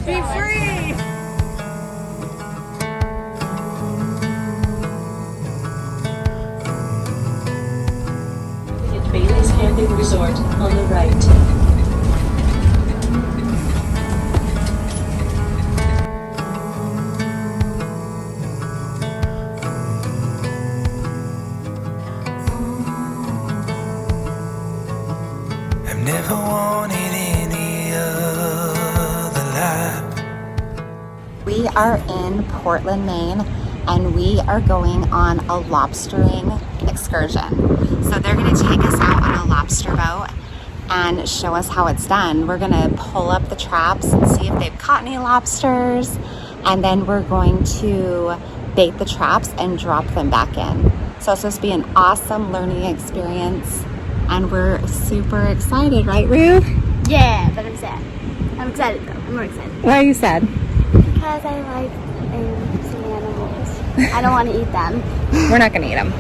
Be free! Bailey's Camping Resort on the right. I've never wanted any other life. We are in Portland, Maine, and we are going on a lobstering excursion. So they're gonna take us out on a lobster boat and show us how it's done. We're gonna pull up the traps and see if they've caught any lobsters, and then we're going to bait the traps and drop them back in. So it's supposed to be an awesome learning experience, and we're super excited, right, Rue? Yeah, but I'm sad. I'm excited though. I'm more excited. Why are you sad? Because I like some animals. I don't want to eat them. We're not gonna eat them.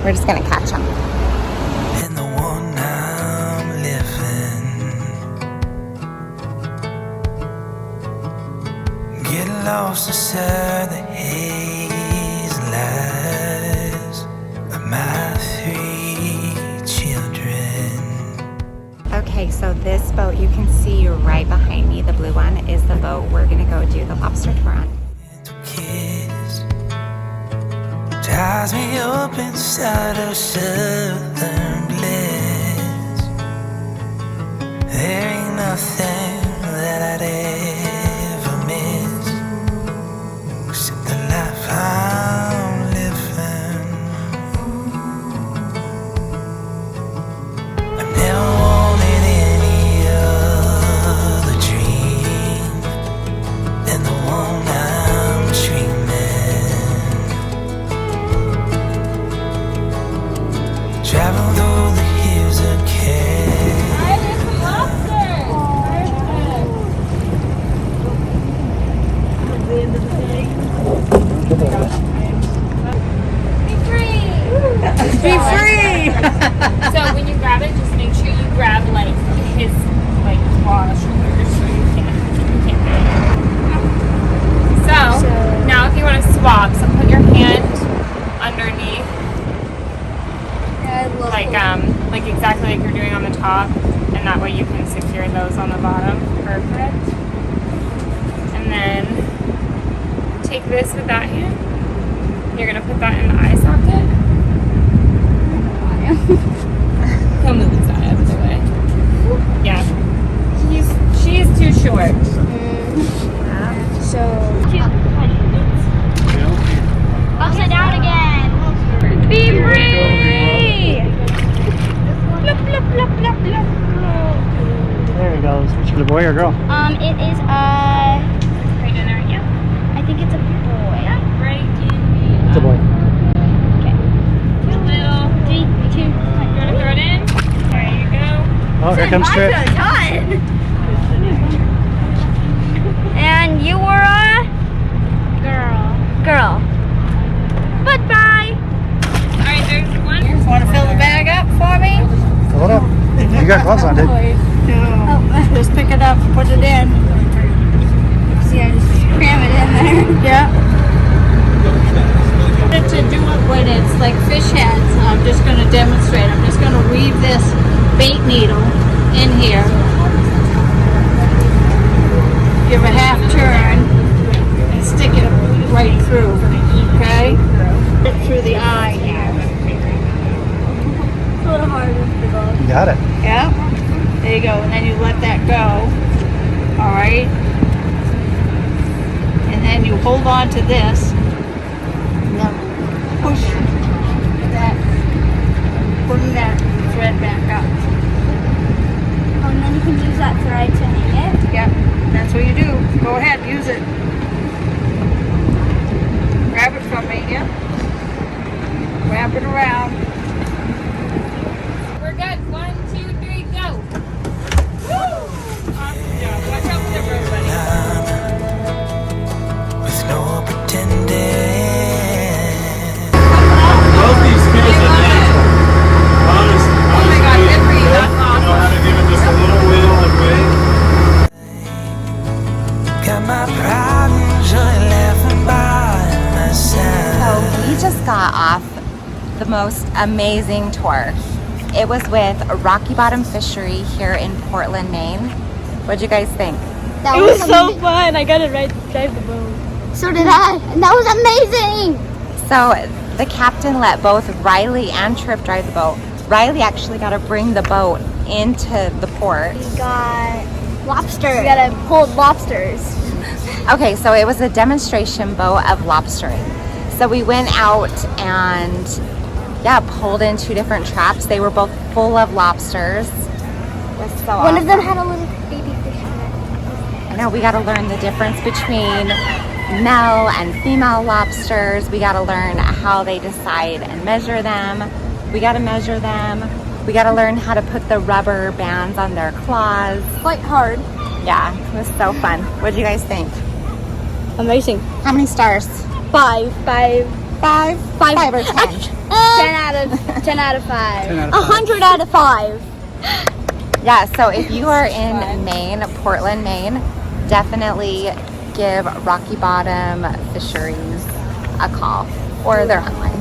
We're just gonna catch them. And the one I'm living, get lost inside the haze lies of my 3 children. Okay, so this boat you can see right behind me, the blue one, is the boat we're gonna go do the lobster tour on. Kiss ties me up inside of southern bliss. There ain't nothing that I'd ever miss except the life I'm living. I've never wanted any other dream than the one I'm dreaming. Travel through the hills of care. Hi, there's some lobsters! The end of the day. Be free! Be free! So when you grab it, just make sure you grab like his claw shoulders so you can't So now if you want to swap, so put your hand underneath, like exactly like you're doing on the top, and that way you can secure those on the bottom. Perfect. And then take this with that hand. You're gonna put that in the eye socket. He'll move his eye out of the way. Yeah. She's too short. So upside down again. Be free! There he goes. Which is a boy or girl? It is Right in there, yeah. I think it's a boy. Right in It's a boy. the little. 3, 2, 1. You wanna throw it in? There you go. Oh, here comes Tripp. And you were a girl. Goodbye. Alright, there's one. Want to fill the bag up for me? Hold up. You got gloves on, dude. Just pick it up, put it in. See, I just cram it in there. Yeah. To do it when it's like fish heads, I'm just going to demonstrate. I'm just going to weave this bait needle in here. Give a half turn and stick it right through. Okay? Through the eye here. It's a little harder to go. You got it. Yeah. There you go. And then you let that go. All right. And then you hold on to this. And then push that. Bring that thread back up. Oh, and then you can use that thread to hang it. Yep. That's what you do. Go ahead. Use it. Grab it from me. Yep. Wrap it around. We're good. 1, 2, 3, go. Woo! Awesome job. Watch out for the rope, buddy. With no pretending. Love these skills that they honestly, Oh my God, good for you. That's know how awesome. to give it just a little wheel and wave. the most amazing tour. It was with Rocky Bottom Fishery here in Portland, Maine. What'd you guys think? That It was so amazing. fun. I got to drive the boat. So did I. And that was amazing. So the captain let both Rylie and Tripp drive the boat. Rylie actually got to bring the boat into the port. We got lobster. We got to pull lobsters. Okay, so it was a demonstration boat of lobstering. So we went out and pulled in 2 different traps. They were both full of lobsters. It was so One of awesome. them had a little baby fish in it. I know we got to learn the difference between male and female lobsters. We got to learn how they decide and measure them. We got to measure them. We got to learn how to put the rubber bands on their claws. Quite hard. Yeah, it was so fun. What did you guys think? Amazing. How many stars? 5. 5 or 10? 10 out of 5. 10 out of 5. 100 out of 5. Yeah, so if you are in Maine, Portland, Maine, definitely give Rocky Bottom Fisheries a call, or they're online.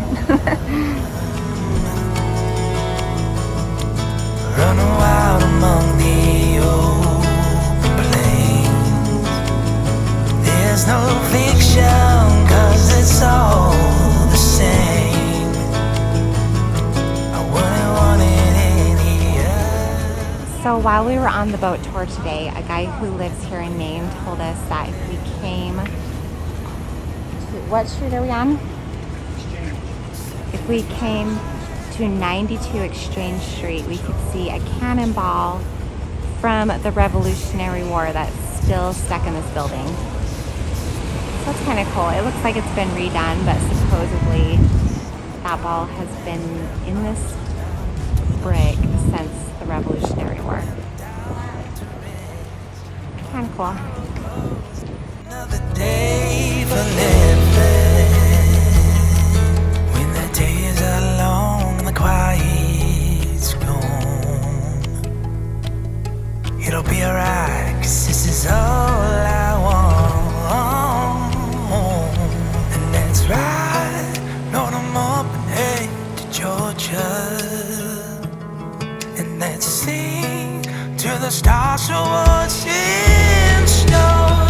Run wild among the open plains. There's no fiction, 'cause it's all the same. I wouldn't want it any other. So while we were on the boat tour today, a guy who lives here in Maine told us that if we came to, what street are we on? If we came to 92 Exchange Street, we could see a cannonball from the Revolutionary War that's still stuck in this building. So that's kind of cool. It looks like it's been redone, but supposedly that ball has been in this brick since the Revolutionary War. Kind of cool. Another day for living. When the days are long and the quiet's gone, it'll be alright, 'cause this is all I want. And that's right, Lord, I'm up and head to Georgia. And let's sing to the stars so what's in store.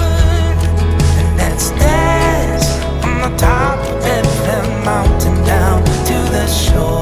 And let's dance on the top of every mountain down to the shore.